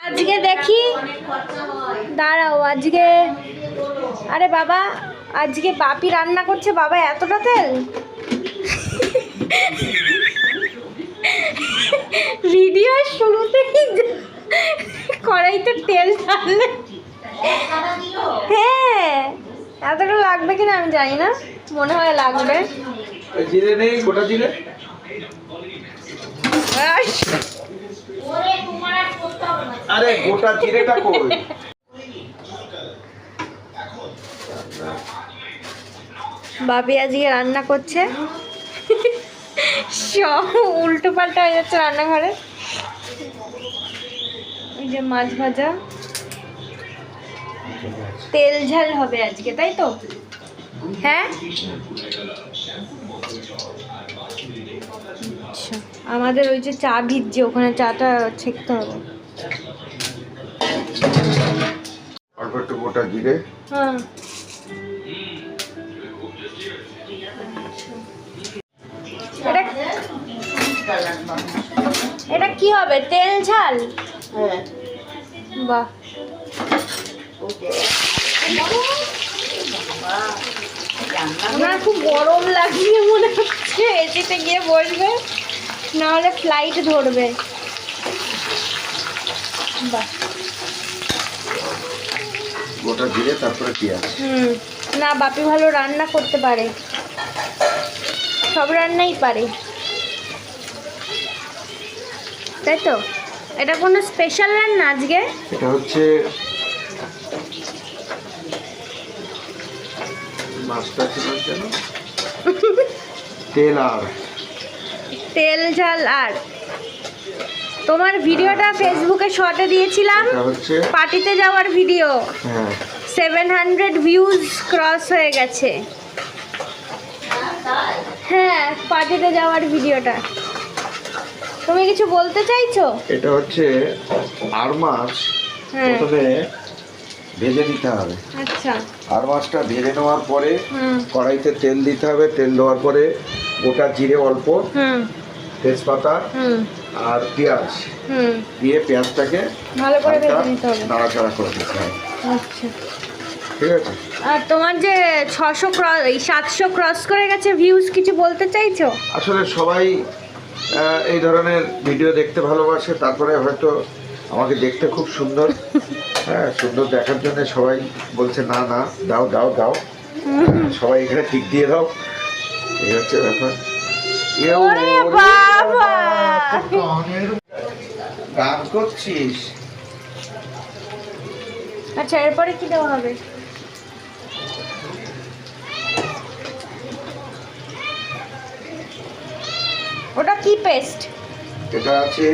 আজকে দেখি, দাঁড়াও আজকে, আরে বাবা আজকে বাপি রান্না করছে। বাবা এতটা তেল, ভিডিও শুরুতেই কড়াইতে তেল ঢাললে। হ্যাঁ এতটা লাগবে কিনা আমি জানি না, মনে হয় লাগবে। জিরে নেই, গোটা জিরে। আরে গোটা জিরেটা কই? বাপি আজকে রান্না করছে, সব উল্টো পাল্টা হয়ে যাচ্ছে রান্নাঘরে। ওই যে মাছ ভাজা, তেল ঝাল হবে আজকে, তাই তো? হ্যাঁ আচ্ছা, আমাদের ওই যে চা ভিজছে, ওখানে চাটা ছেঁকতে হবে। অল্প একটু গোটা জিরে। হ্যাঁ এটা কি হবে, তেল ঝাল? বাহ, আমার খুব গরম লাগছে মনে হচ্ছে, এসিতে গিয়ে বসবে, নাহলে ফ্লাইট ধরবে। বাহ, গোটা জিরে তারপরে পেঁয়াজ। না বাপি ভালো রান্না করতে পারে, সব রান্নাই পারে, তাই তো? এটা কোনো স্পেশাল রান্না আজকে? এটা হচ্ছে মাছটা ছিল যেন তেল আর তেল ঝাল। আর তোমার ভিডিওটা ফেসবুকে শর্টে দিয়েছিলাম, পার্টিতে যাওয়ার ভিডিও, 700 ভিউজ ক্রস হয়ে গেছে। হ্যাঁ পার্টিতে যাওয়ার ভিডিওটা। তুমি কিছু বলতে চাইছো? এটা হচ্ছে আর মাছ, প্রথমে ভেজে নিতে হবে। আচ্ছা, আর মাছটা ভেজে নেওয়ার পরে কড়াইতে তেল দিতে হবে। তেল দেওয়ার পরে গোটা জিরে অল্প, তেজপাতা আর পেঁয়াজ দিয়ে পেঁয়াজটাকে ভালো করে ভেজে নিতে হবে, নাড়াচাড়া করে দিতে হবে। আচ্ছা ঠিক আছে। আর তোমার যে 600 ক্রস, 700 ক্রস করে গেছে ভিউজ, কিছু বলতে চাইছো? আসলে সবাই এই ধরনের ভিডিও দেখতে ভালোবাসে, তারপরে হয়তো আমাকে দেখতে খুব সুন্দর, হ্যাঁ সুন্দর দেখার জন্য সবাই বলছে না না দাও দাও দাও, সবাই এখানে টিক দিয়ে দাও, এই হচ্ছে ব্যাপার। গান করছিস? আচ্ছা এরপরে কি দেওয়া হবে? ওটা কি পেস্ট? এটা আছে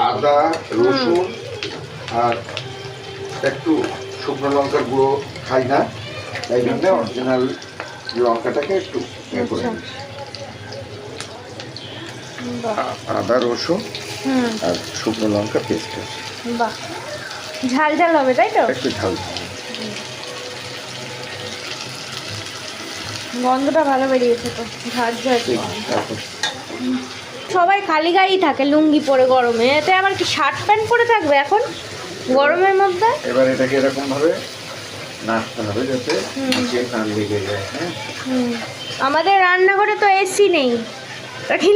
আদা রসুন আর একটু শুকনো লঙ্কার গুঁড়ো খাই না, তাই জন্য অরিজিনাল লঙ্কাটাকে একটু করে আদা রসুন আর শুকনো লঙ্কা পেস্ট আছে। বাহ, ঝাল ঝাল হবে তাই তো? একটু ঝাল, গন্ধটা ভালো বেরিয়েছে তো, ঝাল ঝাল। সবাই খালি গায়েই থাকে লুঙ্গি পরে গরমে, এতে আবার কি শার্ট প্যান্ট পরে থাকবে এখন গরমের মধ্যে? এবার এটাকে এরকম ভাবে নাড়তে হবে যাতে নিচে না লেগে যায়। হ্যাঁ আমাদের রান্নাঘরে তো এসি নেই, তখন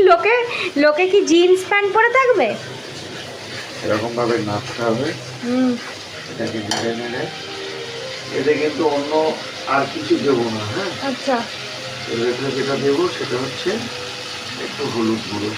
লোকে কি জিন্স প্যান্ট পরে থাকবে? এরকম ভাবে নাড়তে হবে, এটাকে নেড়ে নেড়ে। এতে কিন্তু অন্য আর কিছু দেবো না। হ্যাঁ আচ্ছা, এর ভেতরে যেটা দেবো সেটা হচ্ছে একটু হলুদ গুঁড়ো,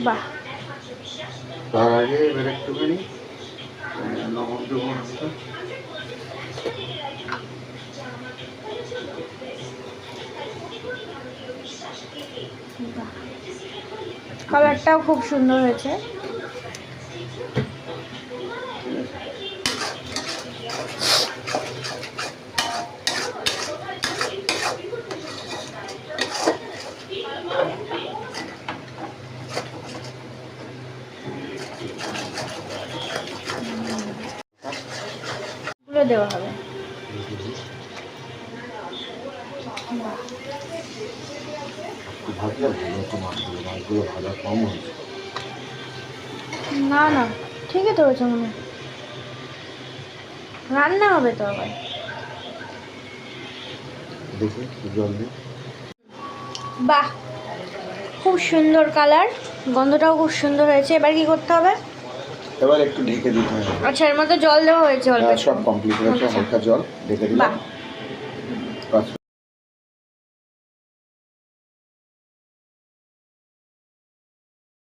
বাহ। তার আগে এবার একটুখানি লবণ দেবো। কালারটাও খুব সুন্দর হয়েছে। করে দেওয়া হবে। ভাজলে ভালো হতো মাছগুলো, মাছগুলো ভাজা কম হয়েছে। না না ঠিকই তো হয়েছে মনে হয়। রান্না হবে তো আবার। দেখি জল দিই। বাহ, খুব সুন্দর কালার, গন্ধটাও খুব সুন্দর হয়েছে। এবার কি করতে হবে? এবার একটু ঢেকে দিতে হবে। আচ্ছা, এর মধ্যে জল দেওয়া হয়েছে অল্প? সব কমপ্লিট হয়েছে, হালকা জল ঢেকে দিলাম। বাহ।